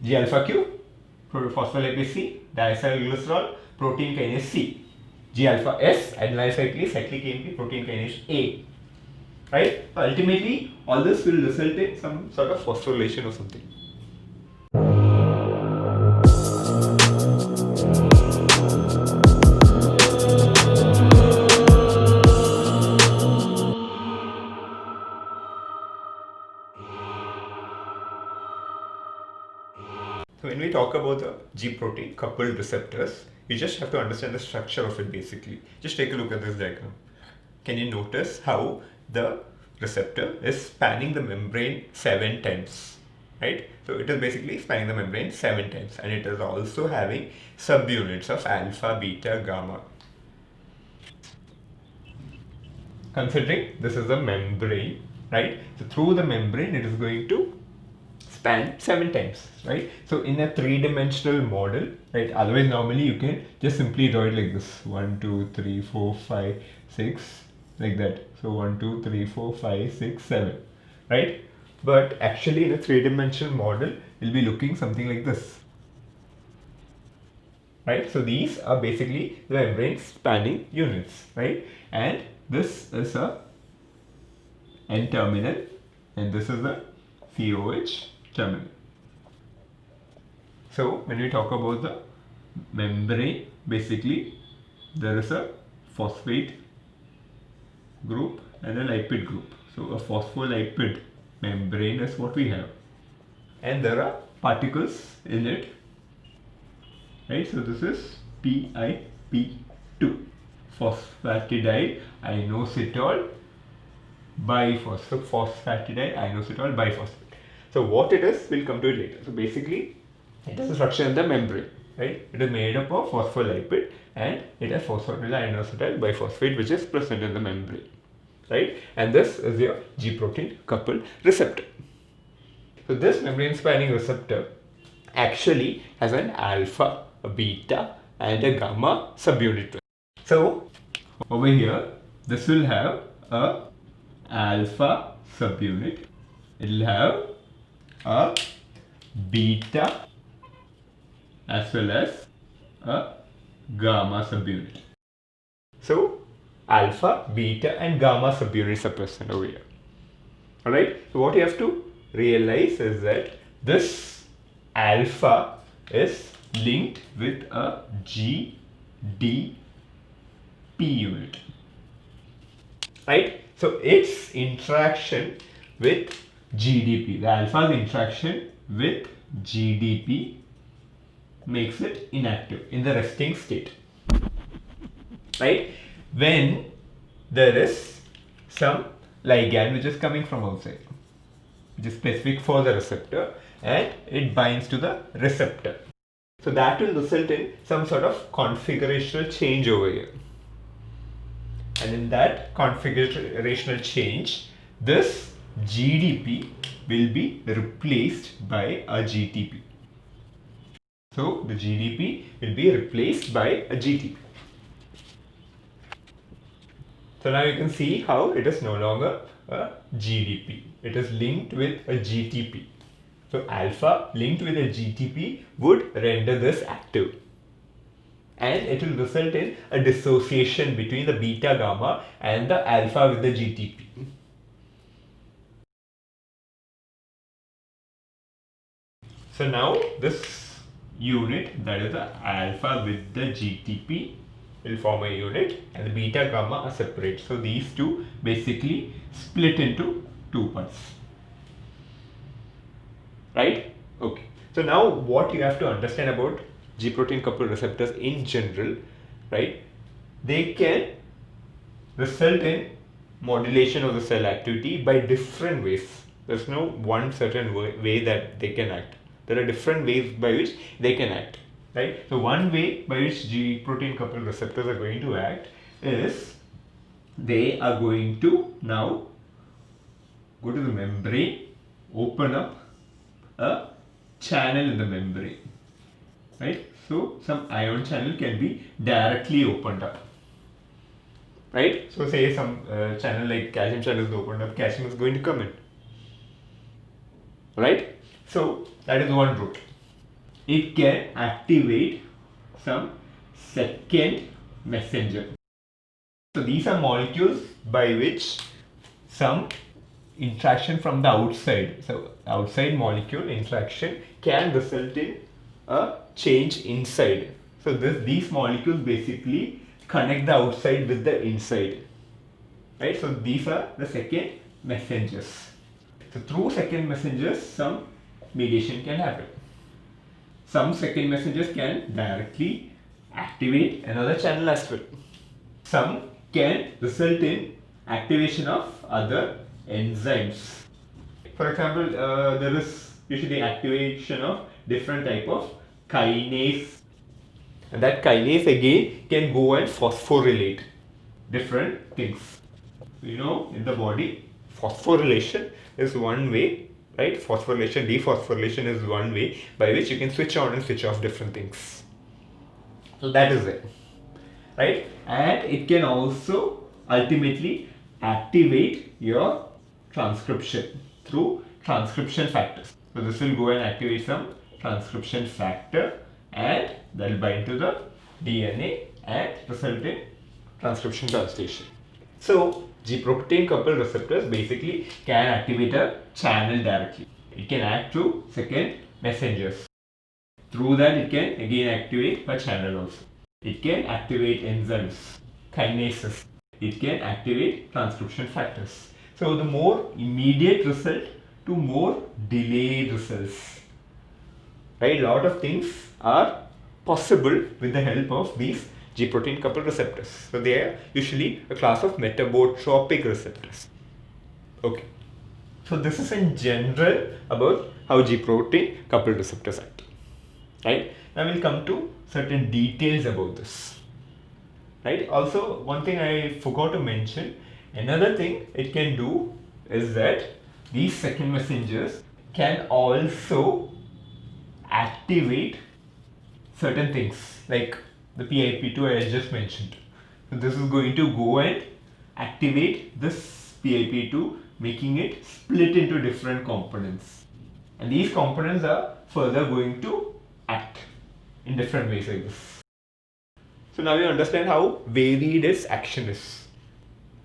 G alpha Q, phospholipase C, diacylglycerol, protein kinase C. G alpha S, adenylyl cyclase, cyclic AMP, protein kinase A. Right? So ultimately, all this will result in some sort of phosphorylation or something. So when we talk about the G protein coupled receptors, you just have to understand the structure of it basically. Just take a look at this diagram. Can you notice how the receptor is spanning the membrane 7 times, right? So it is basically spanning the membrane 7 times, and it is also having subunits of alpha, beta, gamma. Considering this is a membrane, right? So through the membrane it is going to span 7 times, right? So in a three-dimensional model, right? Otherwise normally you can just simply draw it like this: 1, 2, 3, 4, 5, 6, like that. So 1, 2, 3, 4, 5, 6, 7, right? But actually in a three-dimensional model you'll be looking something like this, right? So these are basically the membrane spanning units, right? And this is a N-terminal and this is a COH terminal. So when we talk about the membrane, basically there is a phosphate group and a lipid group. So a phospholipid membrane is what we have, and there are particles in it, right? So this is PIP2, phosphatidyl inositol biphosphate, phosphatidyl inositol biphosphate. So what it is, we'll come to it later. So basically it is a structure in the membrane, right? It is made up of phospholipid and it has phosphatidyl inositol biphosphate which is present in the membrane, right? And this is your G protein coupled receptor. So this membrane spanning receptor actually has an alpha, a beta and a gamma subunit. So over here this will have a alpha subunit, it will have a beta as well as a gamma subunit. So alpha, beta and gamma subunits are present over here. Alright, so what you have to realize is that this alpha is linked with a GDP unit, right? So its interaction with GDP, the alpha's interaction with GDP makes it inactive in the resting state, right? When there is some ligand which is coming from outside, which is specific for the receptor, and it binds to the receptor. So that will result in some sort of configurational change over here. And in that configurational change, this GDP will be replaced by a GTP. So the GDP will be replaced by a GTP. So now you can see how it is no longer a GDP. It is linked with a GTP. So alpha linked with a GTP would render this active. And it will result in a dissociation between the beta gamma and the alpha with the GTP. So now this unit, that is the alpha with the GTP, will form a unit and the beta gamma are separate. So these two basically split into two parts. Right? Okay. So now what you have to understand about G protein coupled receptors in general, right? They can result in modulation of the cell activity by different ways. There's no one certain way that they can act. There are different ways by which they can act, right? So one way by which G protein coupled receptors are going to act is they are going to now go to the membrane, open up a channel in the membrane, right? So some ion channel can be directly opened up, right? So say some channel like calcium channel is opened up, calcium is going to come in, right? So that is one route. it can activate some second messenger. So these are molecules by which some interaction from the outside, so outside molecule interaction can result in a change inside. So these molecules basically connect the outside with the inside, right? So these are the second messengers. So through second messengers, some mediation can happen. Some second messengers can directly activate another channel as well. Some can result in activation of other enzymes. For example, there is usually activation of different type of kinase, and that kinase again can go and phosphorylate different things. You know, in the body, phosphorylation is one way, right? Phosphorylation, dephosphorylation is one way by which you can switch on and switch off different things. So that is it, right? And it can also ultimately activate your transcription through transcription factors. So this will go and activate some transcription factor, and that will bind to the DNA and result in transcription translation. So G-protein coupled receptors basically can activate a channel directly. It can act through second messengers. Through that, it can again activate a channel also. It can activate enzymes, kinases. It can activate transcription factors. So the more immediate result to more delayed results. Right? A lot of things are possible with the help of these G-protein coupled receptors. So they are usually a class of metabotropic receptors. Okay. So this is in general about how G-protein coupled receptors act. Right? Now we'll come to certain details about this. Right? Also, one thing I forgot to mention, another thing it can do is that these second messengers can also activate certain things like the PIP2 I just mentioned. So this is going to go and activate this PIP2, making it split into different components. And these components are further going to act in different ways like this. So now you understand how varied its action is,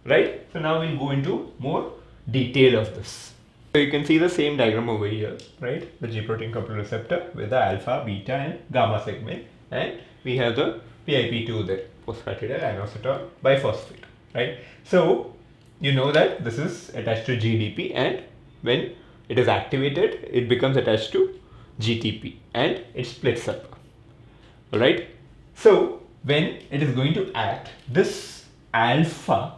right? So now we'll go into more detail of this. So you can see the same diagram over here, right? The G-protein coupled receptor with the alpha, beta and gamma segment, and we have the PIP2 there, phosphatidyl inositol biphosphate, right? So you know that this is attached to GDP, and when it is activated, it becomes attached to GTP and it splits up, right? So when it is going to act, this alpha,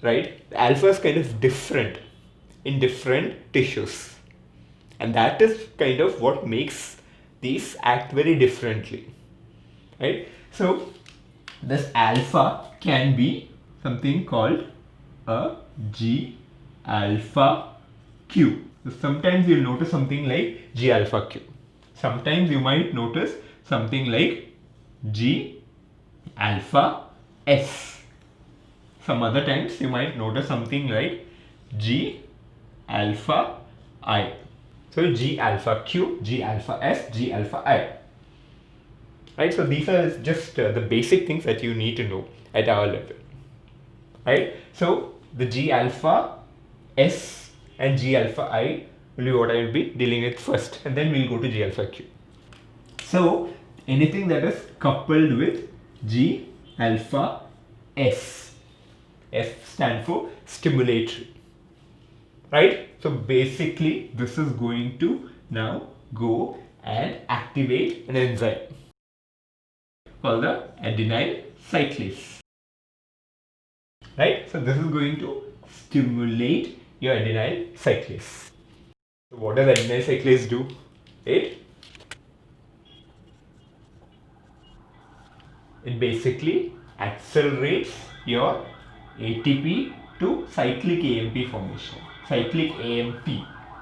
right? Alpha is kind of different in different tissues, and that is kind of what makes these act very differently, right? So this alpha can be something called a G alpha Q. So sometimes you'll notice something like G alpha Q. Sometimes you might notice something like G alpha S. Some other times you might notice something like G alpha I. So G alpha Q, G alpha S, G alpha I. Right? So these are just the basic things that you need to know at our level. Right? So the G alpha S and G alpha I will be what I will be dealing with first, and then we'll go to G alpha Q. So anything that is coupled with G alpha S. S stands for stimulatory. Right? So basically this is going to now go and activate an enzyme called the adenyl cyclase. Right? So this is going to stimulate your adenyl cyclase. So what does adenyl cyclase do? It basically accelerates your ATP to cyclic AMP formation. Cyclic AMP,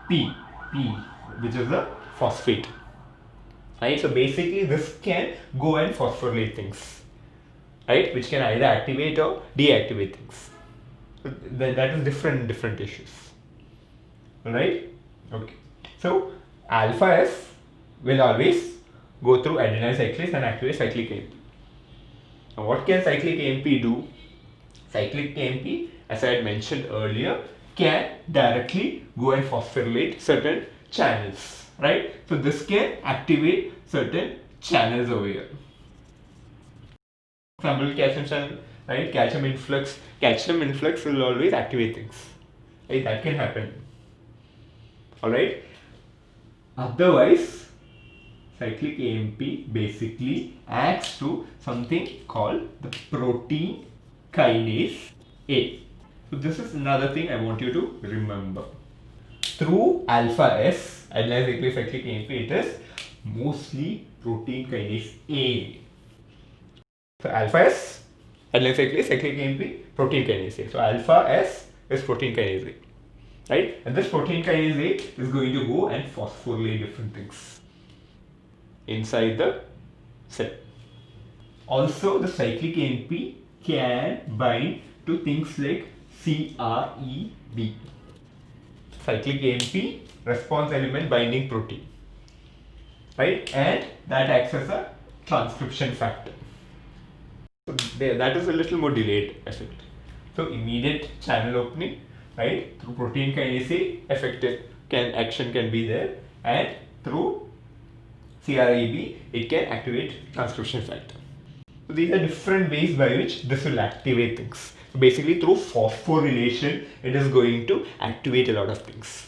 P, which is the phosphate. Right? So basically this can go and phosphorylate things, right? Which can either activate or deactivate things. So that is different in different tissues. Right? Okay. So alpha S will always go through adenyl cyclase and activate cyclic AMP. Now what can cyclic AMP do? Cyclic AMP, as I had mentioned earlier, can directly go and phosphorylate certain channels, right? So this can activate certain channels over here. For example, calcium channel, right? Calcium influx will always activate things, right? That can happen. Alright. Otherwise, cyclic AMP basically acts to something called the protein kinase A. So this is another thing I want you to remember. Through alpha S, adenyl cyclic AMP, it is mostly protein kinase A. So alpha S, adenyl cyclic AMP, protein kinase A. So alpha S is protein kinase A, right? And this protein kinase A is going to go and phosphorylate different things inside the cell. Also, the cyclic AMP can bind to things like CREB, cyclic AMP response element binding protein, right? And that acts as a transcription factor. So that is a little more delayed effect. So immediate channel opening, right? Through protein kinase A, action can be there, and through CREB, it can activate transcription factor. So these are different ways by which this will activate things. So basically, through phosphorylation, it is going to activate a lot of things.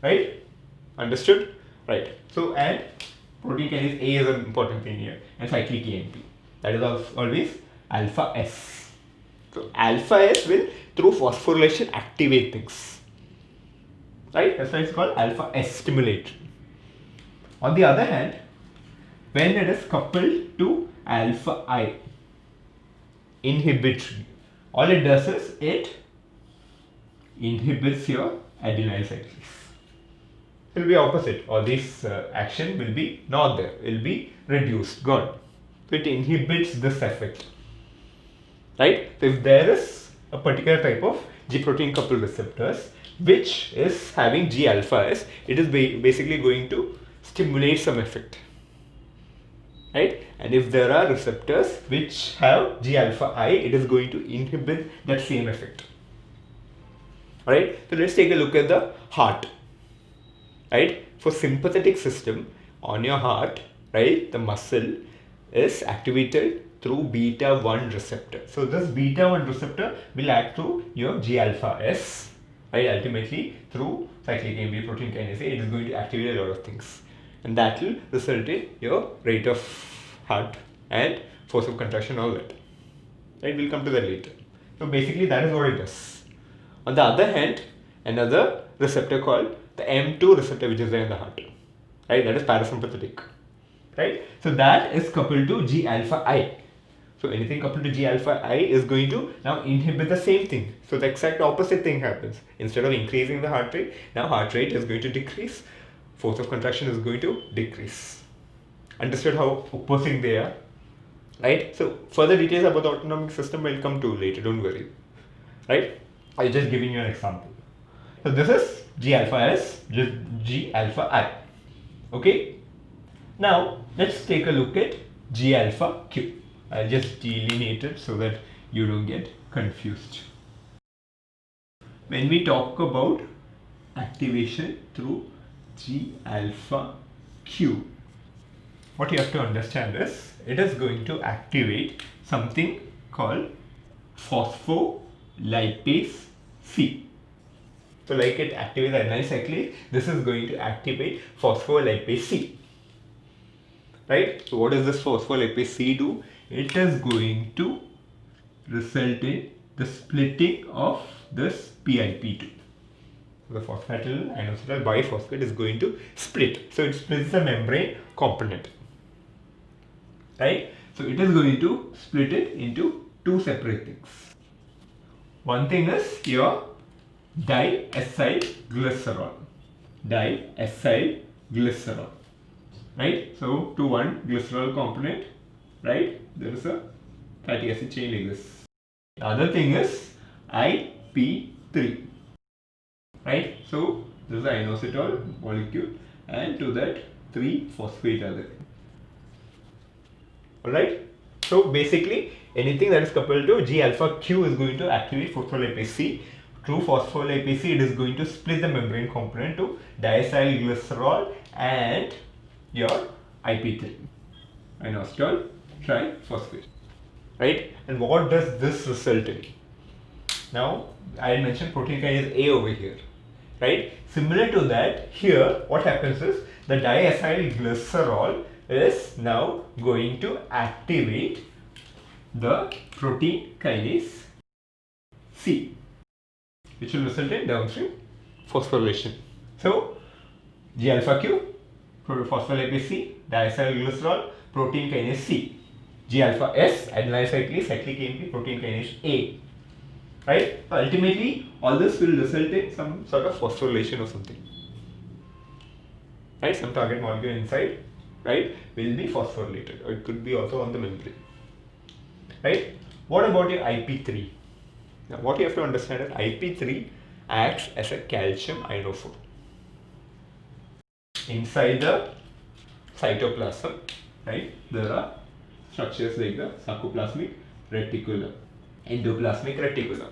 Right? Understood? Right. So, and protein kinase A is an important thing here, and cyclic AMP. That is always alpha S. So alpha S will, through phosphorylation, activate things. Right? That's why it's called alpha S stimulatory. On the other hand, when it is coupled to alpha I, inhibitory, all it does is it inhibits your adenyl cyclase. It will be opposite, or this action will be not there, it will be reduced, gone. So it inhibits this effect, right? So if there is a particular type of G protein coupled receptors which is having G alpha S, it is basically going to stimulate some effect, right? And if there are receptors which have G alpha I, it is going to inhibit that same effect. Alright, so let's take a look at the heart. Right, for sympathetic system on your heart, right, the muscle is activated through beta 1 receptor. So this beta 1 receptor will act through your G alpha S, right? Ultimately through cyclic AMP protein kinase A, it is going to activate a lot of things, and that will result in your rate of heart and force of contraction, all that. Right, we'll come to that later. So basically that is what it does. On the other hand, another receptor called the M2 receptor, which is there in the heart, right, that is parasympathetic, right? So that is coupled to G alpha I. So anything coupled to G alpha I is going to now inhibit the same thing. So the exact opposite thing happens. Instead of increasing the heart rate, now heart rate is going to decrease, force of contraction is going to decrease. Understood how opposing they are, right? So further details about the autonomic system will come to later, don't worry, right? I'm just giving you an example. So this is G alpha S, just G alpha I. Okay. Now let's take a look at G alpha Q. I'll just delineate it so that you don't get confused. When we talk about activation through G alpha Q, what you have to understand is it is going to activate something called phospholipase C. So like it activates adenyl cyclase, this is going to activate phospholipase C. Right? So what does this phospholipase C do? It is going to result in the splitting of this PIP2. The phosphatyl inositol biphosphate is going to split. So it splits the membrane component. Right? So it is going to split it into two separate things. One thing is your diacylglycerol. Diacylglycerol. Right? So to one glycerol component, right, there is a fatty acid chain like this. The other thing is IP3. Right? So this is the inositol molecule, and to that 3-phosphate are there. Alright? So basically anything that is coupled to G alpha Q is going to activate phospholipase C. Through phospholipase C, it is going to split the membrane component to diacylglycerol and your IP3, inositol triphosphate. Right? And what does this result in? Now I mentioned protein kinase A over here. Right? Similar to that, here what happens is the diacylglycerol is now going to activate the protein kinase C, which will result in downstream phosphorylation. So G alpha Q, phospholipase C, diacylglycerol, protein kinase C. G alpha S, adenylyl cyclase, cyclic AMP, protein kinase A. Right? So ultimately, all this will result in some sort of phosphorylation or something. Right? Some target molecule inside, right, will be phosphorylated, or it could be also on the membrane. Right? What about your IP3? Now, what you have to understand is IP3 acts as a calcium ionophore. Inside the cytoplasm, right, there are structures like the sarcoplasmic reticulum, endoplasmic reticulum.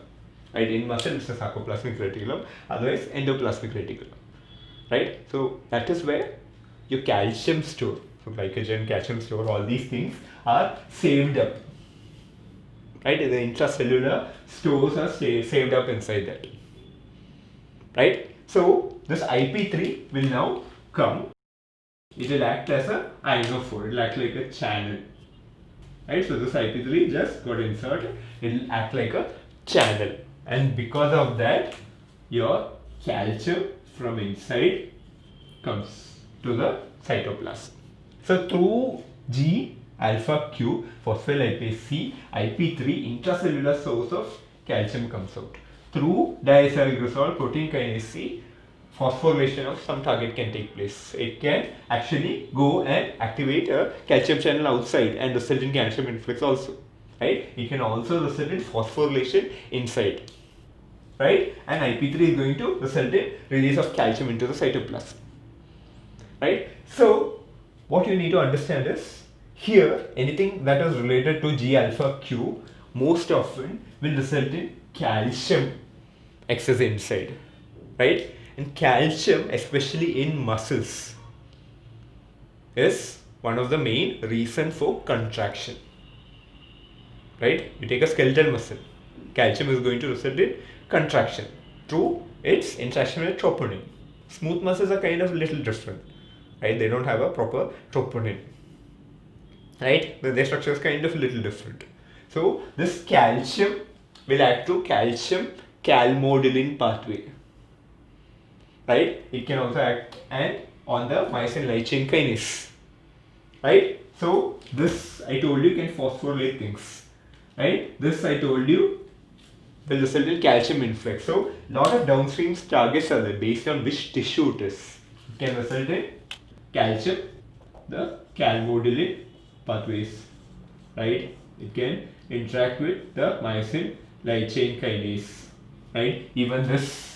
Right, in muscle it's a sarcoplasmic reticulum, otherwise endoplasmic reticulum. Right, so that is where your calcium store, so glycogen, calcium store, all these things are saved up. Right, the intracellular stores are saved up inside that. Right, so this IP3 will now come. It will act as a ionophore. It will act like a channel. Right, so this IP3 just got inserted. It will act like a channel, and because of that, your calcium from inside comes to the cytoplasm. So through G alpha Q, phospholipase C, IP3, intracellular source of calcium comes out. Through diacylglycerol, protein kinase C, phosphorylation of some target can take place. It can actually go and activate a calcium channel outside and result in calcium influx also. Right? It can also result in phosphorylation inside. Right? And IP3 is going to result in release of calcium into the cytoplasm. Right? So what you need to understand is, here anything that is related to G alpha Q most often will result in calcium excess inside. Right? And calcium, especially in muscles, is one of the main reasons for contraction. Right? You take a skeletal muscle, calcium is going to result in contraction through its interaction with troponin. Smooth muscles are kind of a little different. Right? They don't have a proper troponin. Right? Their structure is kind of a little different. So this calcium will act through calcium calmodulin pathway. Right? It can also act and on the myosin light chain kinase. Right? So this I told you can phosphorylate things. Right? This I told you will result in calcium influx. So lot of downstream targets are there based on which tissue it is. It can result in calcium, the calmodulin pathways. Right? It can interact with the myosin light chain kinase. Right? Even this.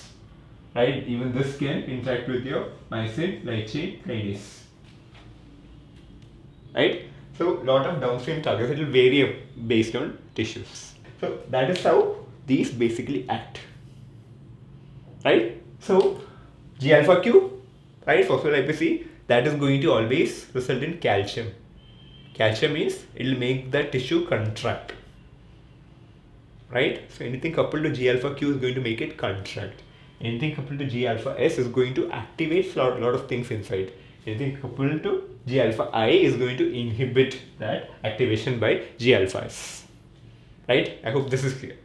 Right, even this can interact with your myosin light chain kinase. Right, so lot of downstream targets, it will vary based on tissues. So that is how these basically act. Right, so G alpha Q, right, phospholipase C, that is going to always result in calcium. Calcium means it will make the tissue contract. Right, so anything coupled to G alpha Q is going to make it contract. Anything coupled to G alpha S is going to activate a lot of things inside. Anything coupled to G alpha I is going to inhibit that activation by G alpha S. Right? I hope this is clear.